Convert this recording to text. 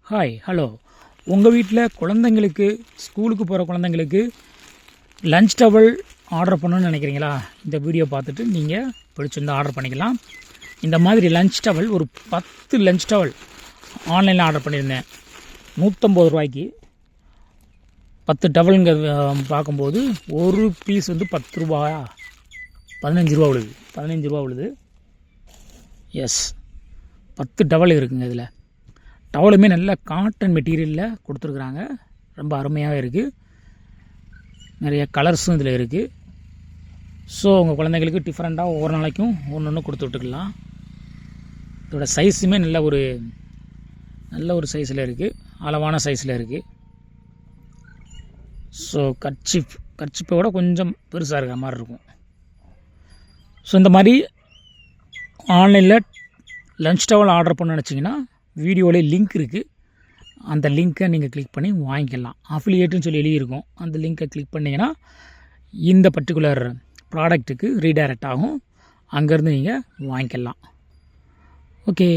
Hello. உங்கள் வீட்டில் குழந்தைங்களுக்கு ஸ்கூலுக்கு போகிற குழந்தைங்களுக்கு லஞ்ச் டவல் ஆர்டர் பண்ணணும்னு நினைக்கிறீங்களா? இந்த வீடியோ பார்த்துட்டு நீங்கள் பிடிச்சிருந்தால் ஆர்டர் பண்ணிக்கலாம். இந்த மாதிரி லஞ்ச் டவல் ஒரு 10 லஞ்ச் டவல் ஆன்லைனில் ஆர்டர் பண்ணியிருந்தேன். 150 ரூபாய்க்கு 10 டவலுங்க. பார்க்கும்போது ஒரு பீஸ் வந்து 10 ரூபாயா 15 ரூபா விழுது. 15 ரூபா விழுது. எஸ், 10 டவல் இருக்குங்க. இதில் டவலுமே நல்ல காட்டன் மெட்டீரியலில் கொடுத்துருக்குறாங்க. ரொம்ப அருமையாக இருக்குது. நிறைய கலர்ஸும் இதில் இருக்குது. ஸோ உங்கள் குழந்தைங்களுக்கு டிஃப்ரெண்ட்டாக ஒவ்வொரு நாளைக்கும் ஒன்று ஒன்று கொடுத்து விட்டுக்கலாம். இதோட சைஸுமே நல்ல ஒரு சைஸில் இருக்குது. அளவான சைஸில் இருக்குது. ஸோ கர்ச்சிப்பை விட கொஞ்சம் பெருசாக இருக்கிற மாதிரி இருக்கும். ஸோ இந்த மாதிரி ஆன்லைனில் லஞ்ச் டவல் ஆர்டர் பண்ண நினச்சிங்கன்னா வீடியோவிலே லிங்க் இருக்குது. அந்த லிங்க்கை நீங்கள் கிளிக் பண்ணி வாங்கிக்கலாம். அஃபிலியேட்டுன்னு சொல்லி எழுதியிருக்கோம். அந்த லிங்க்கை கிளிக் பண்ணிங்கன்னா இந்த பர்டிகுலர் ப்ராடக்ட்டுக்கு ரீடைரக்ட் ஆகும். அங்கேருந்து நீங்கள் வாங்கிக்கலாம். ஓகே.